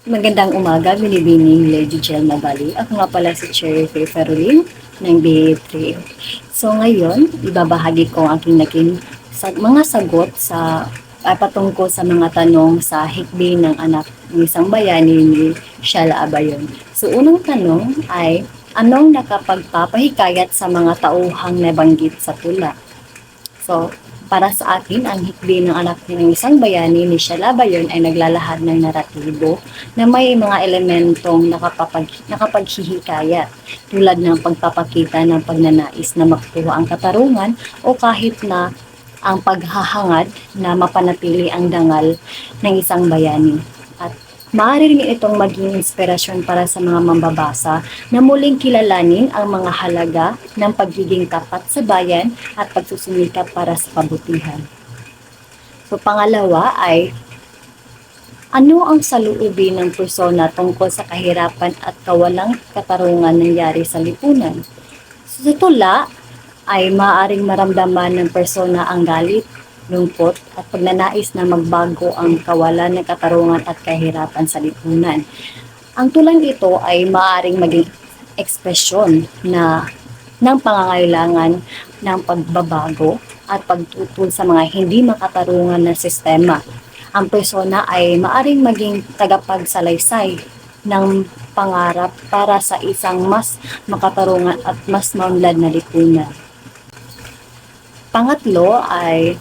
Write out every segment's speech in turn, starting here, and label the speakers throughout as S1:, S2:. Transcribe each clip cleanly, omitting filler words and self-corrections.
S1: Magandang umaga, binibining Lady Jel Nabali. Ako nga pala si Cherry Faye Ferolin ng BA3. So ngayon, ibabahagi ko ang aking mga sagot sa patungkol sa mga tanong sa hikbi ng anak ng isang bayani ni Shal Abayon. So unang tanong ay, anong nakapagpapahikayat sa mga tauhang nabanggit sa tula? So, para sa akin, ang hikbi ng anak ng isang bayani ni Shalabayon ay naglalahad ng naratibo na may mga elementong nakapaghihikayat tulad ng pagpapakita ng pagnanais na makuha ang katarungan o kahit na ang paghahangad na mapanatili ang dangal ng isang bayani. At maaari rin itong maging inspirasyon para sa mga mambabasa na muling kilalanin ang mga halaga ng pagiging tapat sa bayan at pagsusumikap para sa kabutihan. So pangalawa ay, ano ang saluubin ng persona tungkol sa kahirapan at kawalang katarungan nangyari sa lipunan? So, sa tula ay maaaring maramdaman ng persona ang galit, lungkot at pagnanais na magbago ang kawalan ng katarungan at kahirapan sa lipunan. Ang tulang ito ay maaaring maging ekspresyon ng pangangailangan ng pagbabago at pagtutol sa mga hindi makatarungan na sistema. Ang persona ay maaaring maging tagapagsalaysay ng pangarap para sa isang mas makatarungan at mas maunlad na lipunan. Pangatlo ay,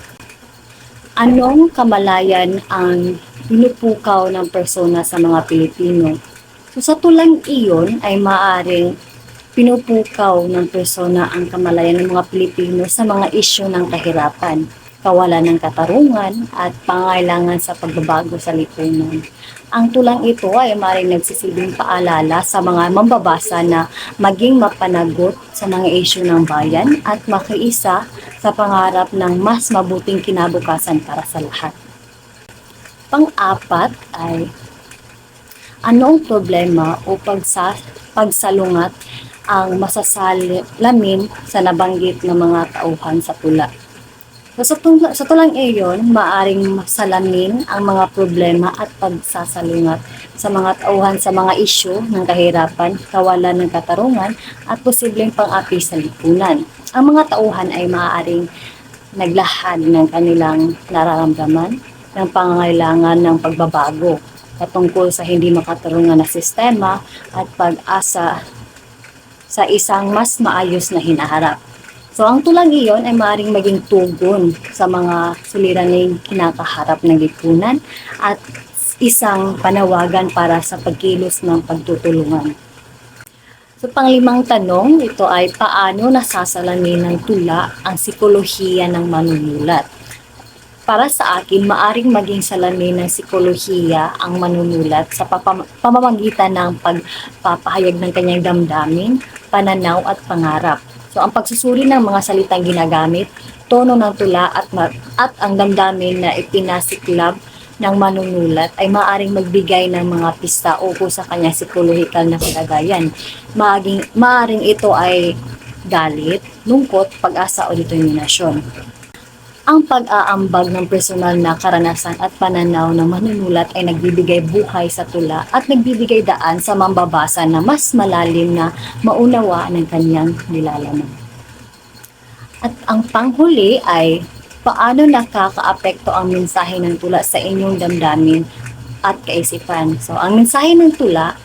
S1: anong kamalayan ang pinupukaw ng persona sa mga Pilipino? So sa tulang iyon ay maaaring pinupukaw ng persona ang kamalayan ng mga Pilipino sa mga isyu ng kahirapan, kawalan ng katarungan at pangailangan sa pagbabago sa lipunan. Ang tulang ito ay maaaring nagsisilbing paalala sa mga mambabasa na maging mapanagot sa mga isyu ng bayan at makiisa sa pangarap ng mas mabuting kinabukasan para sa lahat. Pang-apat ay, anong problema o pagsalungat ang masasalamin sa nabanggit na mga tauhan sa tula? So, sa tulang iyon, maaring masalamin ang mga problema at pagsasalungat sa mga tauhan sa mga isyu ng kahirapan, kawalan ng katarungan at posibleng pang-api sa lipunan. Ang mga tauhan ay maaaring naglahad ng kanilang nararamdaman ng pangangailangan ng pagbabago patungkol sa hindi makatarungan na sistema at pag-asa sa isang mas maayos na hinaharap. So, ang tulang iyon ay maaaring maging tugon sa mga suliraning kinakaharap ng lipunan at isang panawagan para sa pagkilos ng pagtutulungan. So, panglimang tanong, ito ay, paano nasasalamin ng tula ang psikolohiya ng manunulat? Para sa akin, maaring maging salamin ng psikolohiya ang manunulat sa pamamagitan ng pagpapahayag ng kanyang damdamin, pananaw at pangarap. So, ang pagsusuri ng mga salitang ginagamit, tono ng tula at ang damdamin na ipinasiklab ng manunulat ay maaaring magbigay ng mga pista ukol sa kanyang psikolohikal na kalagayan. Maaaring ito ay galit, lungkot, pag-asa o determinasyon. Ang pag-aambag ng personal na karanasan at pananaw ng manunulat ay nagbibigay buhay sa tula at nagbibigay daan sa mambabasa na mas malalim na maunawa ng kanyang nilalaman. At ang panghuli ay, paano nakakaapekto ang mensahe ng tula sa inyong damdamin at kaisipan? So, ang mensahe ng tula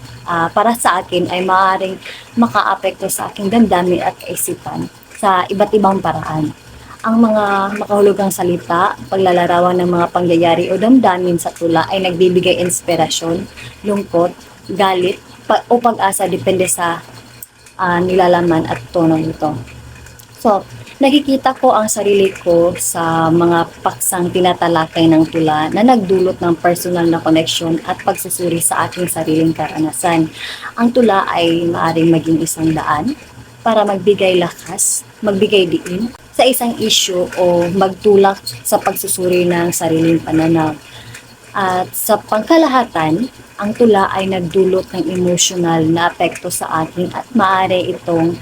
S1: para sa akin ay maaaring makaapekto sa aking damdamin at kaisipan sa iba't ibang paraan. Ang mga makahulugang salita, paglalarawan ng mga pangyayari o damdamin sa tula ay nagbibigay inspirasyon, lungkot, galit, o pag-asa depende sa nilalaman at tono nito. So, nakikita ko ang sarili ko sa mga paksang tinatalakay ng tula na nagdulot ng personal na koneksyon at pagsusuri sa aking sariling karanasan. Ang tula ay maaaring maging isang daan para magbigay lakas, magbigay diin sa isang issue o magtulak sa pagsusuri ng sariling pananaw. At sa pangkalahatan, ang tula ay nagdulot ng emosyonal na apekto sa akin at maaari itong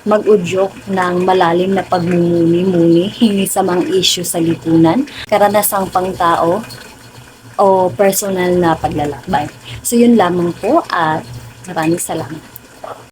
S1: mag-udyok ng malalim na pagmumuni-muni hingi sa mga issue sa lipunan, karanasang pangtao o personal na paglalakbay. So yun lamang po at maraming salamat.